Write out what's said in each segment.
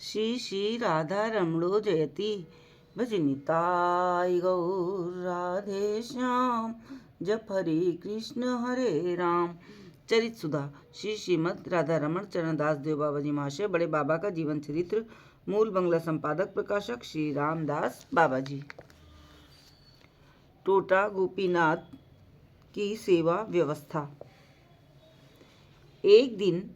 श्री श्री राधा रमणो जयति भजनिताय गौर राधे श्याम जप हरे कृष्ण हरे राम। चरित सुधा श्री श्रीमद राधा रमण चरणदास देव बाबा जी महाशय बड़े बाबा का जीवन चरित्र। मूल बंगला संपादक प्रकाशक श्री रामदास बाबा जी। टोटा गोपीनाथ की सेवा व्यवस्था। एक दिन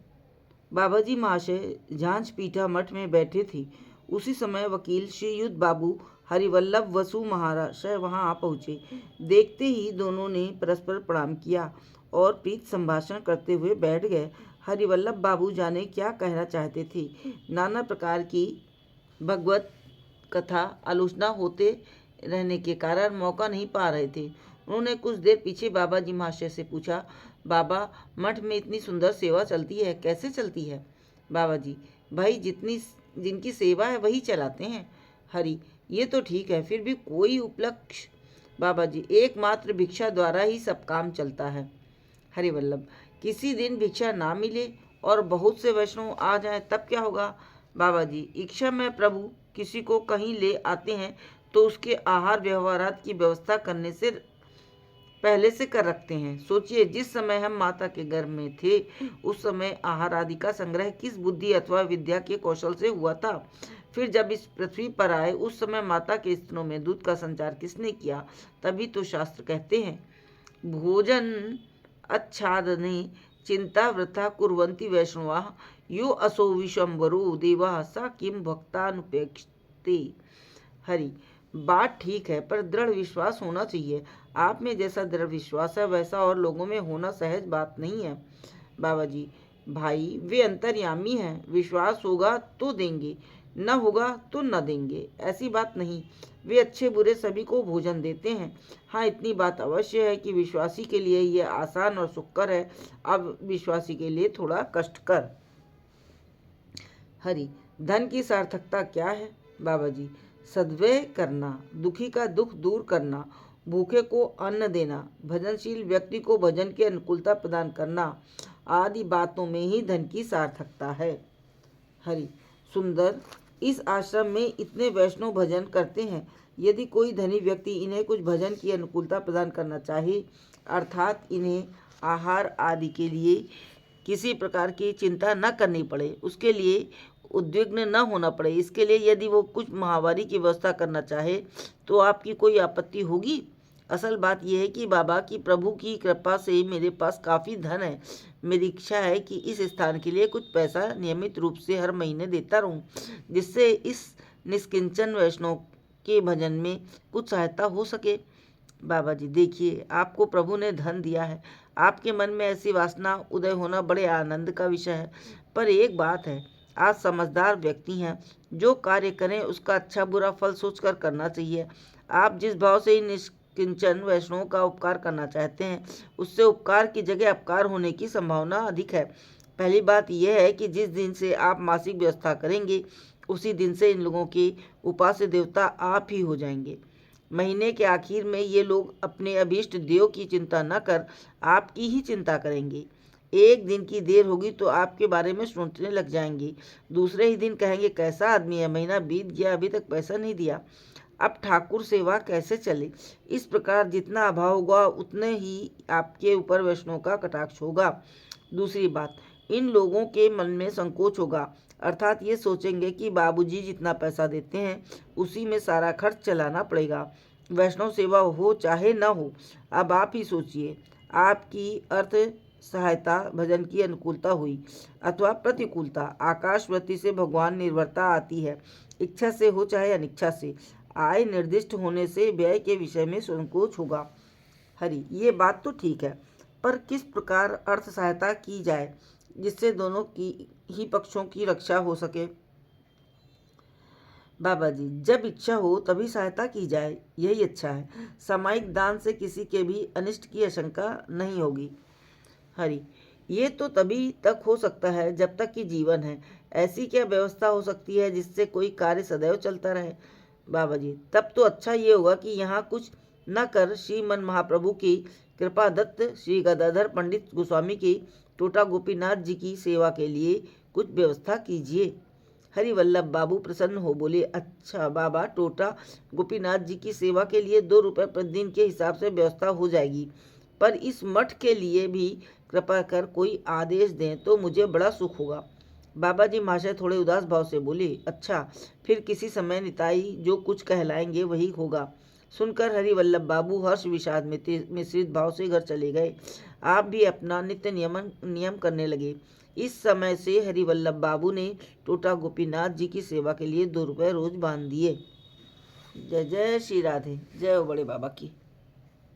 बाबा जी महाशय झांझ पीठा मठ में बैठे थे। उसी समय वकील श्रीयुत बाबू हरिवल्लभ वसु महाशय वहां आ पहुंचे। देखते ही दोनों ने परस्पर प्रणाम किया और प्रीत संभाषण करते हुए बैठ गए। हरिवल्लभ बाबू जाने क्या कहना चाहते थे। नाना प्रकार की भगवत कथा आलोचना होते रहने के कारण मौका नहीं पा रहे थे। उन्होंने कुछ देर पीछे बाबा जी महाशय से पूछा, बाबा, मठ में इतनी सुंदर सेवा चलती है, कैसे चलती है? बाबा जी, भाई जिनकी सेवा है वही चलाते हैं। हरि, ये तो ठीक है, फिर भी कोई उपलक्ष्य? बाबा जी, एकमात्र भिक्षा द्वारा ही सब काम चलता है। हरिवल्लभ, किसी दिन भिक्षा ना मिले और बहुत से वैष्णव आ जाएं तब क्या होगा? बाबा जी, इच्छा में प्रभु किसी को कहीं ले आते हैं तो उसके आहार व्यवहारात की व्यवस्था करने से पहले से कर रखते हैं। सोचिए, जिस समय हम माता के गर्भ में थे उस समय आहार आदि का संग्रह किस बुद्धि अथवा विद्या के कौशल से हुआ था? फिर जब इस पृथ्वी पर आए उस समय माता के स्तनों में दूध का संचार किसने किया? तभी तो शास्त्र कहते हैं, भोजन अच्छादने चिंता वृथा कुर्वन्ति वैष्णवाः यो असो विशंबरो देवा सा किम भक्तानुपेक्षते। हरि, बात ठीक है, पर दृढ़ विश्वास होना चाहिए। आप में जैसा दृढ़ विश्वास है वैसा और लोगों में होना सहज बात नहीं है। बाबा जी, भाई वे अंतर्यामी हैं, विश्वास होगा तो देंगे, न होगा तो न देंगे, ऐसी बात नहीं। वे अच्छे बुरे सभी को भोजन देते हैं। हाँ, इतनी बात अवश्य है कि विश्वासी के लिए यह आसान और सुखकर है, अब विश्वासी के लिए थोड़ा कष्टकर। हरि, धन की सार्थकता क्या है? बाबा जी, सद्व्यय करना, दुखी का दुख दूर करना, भूखे को अन्न देना, भजनशील व्यक्ति को भजन की अनुकूलता प्रदान करना आदि बातों में ही धन की सार्थकता है। हरि, सुंदर, इस आश्रम में इतने वैष्णव भजन करते हैं। यदि कोई धनी व्यक्ति इन्हें कुछ भजन की अनुकूलता प्रदान करना चाहे, अर्थात इन्हें आहार आदि के लिए किसी प्रकार की चिंता न करनी पड़े, उसके लिए उद्विग्न न होना पड़े, इसके लिए यदि वो कुछ महावारी की व्यवस्था करना चाहे तो आपकी कोई आपत्ति होगी? असल बात यह है कि बाबा की प्रभु की कृपा से मेरे पास काफ़ी धन है। मेरी इच्छा है कि इस स्थान के लिए कुछ पैसा नियमित रूप से हर महीने देता रहूं, जिससे इस निष्किंचन वैष्णव के भजन में कुछ सहायता हो सके। बाबा जी, देखिए, आपको प्रभु ने धन दिया है, आपके मन में ऐसी वासना उदय होना बड़े आनंद का विषय है। पर एक बात है, आप समझदार व्यक्ति हैं, जो कार्य करें उसका अच्छा बुरा फल सोचकर करना चाहिए। आप जिस भाव से इन निष्किंचन वैष्णवों का उपकार करना चाहते हैं, उससे उपकार की जगह अपकार होने की संभावना अधिक है। पहली बात यह है कि जिस दिन से आप मासिक व्यवस्था करेंगे उसी दिन से इन लोगों के उपास्य देवता आप ही हो जाएंगे। महीने के आखिर में ये लोग अपने अभीष्ट देव की चिंता न कर आपकी ही चिंता करेंगे। एक दिन की देर होगी तो आपके बारे में सोचने लग जाएंगे। दूसरे ही दिन कहेंगे, कैसा आदमी है, महीना बीत गया अभी तक पैसा नहीं दिया, अब ठाकुर सेवा कैसे चले? इस प्रकार जितना अभाव होगा उतने ही आपके ऊपर वैष्णव का कटाक्ष होगा। दूसरी बात, इन लोगों के मन में संकोच होगा, अर्थात ये सोचेंगे कि बाबूजी जितना पैसा देते हैं उसी में सारा खर्च चलाना पड़ेगा। वैष्णव सेवा हो चाहे न हो, अब आप ही सोचिए, आपकी अर्थ सहायता भजन की अनुकूलता हुई अथवा प्रतिकूलता, आकाशवृत्ति से भगवान निर्भरता आती है, इच्छा से हो चाहे अनिच्छा से। आय निर्दिष्ट होने से व्यय के विषय में संकोच होगा। हरि, ये बात तो ठीक है, पर किस प्रकार अर्थ सहायता की जाए जिससे दोनों की ही पक्षों की रक्षा हो सके? बाबा जी, जब इच्छा हो तभी सहायता की जाए, यही अच्छा है। सामायिक दान से किसी के भी अनिष्ट की आशंका नहीं होगी। हरि, ये तो तभी तक हो सकता है जब तक कि जीवन है। ऐसी क्या व्यवस्था हो सकती है जिससे कोई कार्य सदैव चलता रहे? बाबा जी, तब तो अच्छा ये होगा कि यहाँ कुछ न कर श्रीमन महाप्रभु की कृपा दत्त श्री गदाधर पंडित गोस्वामी की टोटा गोपीनाथ जी की सेवा के लिए कुछ व्यवस्था कीजिए। हरिवल्लभ बाबू प्रसन्न हो बोले, अच्छा बाबा, टोटा गोपीनाथ जी की सेवा के लिए 2 रुपये प्रतिदिन के हिसाब से व्यवस्था हो जाएगी, पर इस मठ के लिए भी कृपा कर कोई आदेश दें तो मुझे बड़ा सुख होगा। बाबा जी महाशय थोड़े उदास भाव से बोले, अच्छा फिर किसी समय निताई जो कुछ कहलाएंगे वही होगा। सुनकर हरिवल्लभ बाबू हर्ष विषाद में मिश्रित भाव से घर चले गए। आप भी अपना नित्य नियम करने लगे। इस समय से हरिवल्लभ बाबू ने टोटा गोपीनाथ जी की सेवा के लिए 2 रुपये रोज बांध दिए। जय जय श्री राधे। जय हो बड़े बाबा की।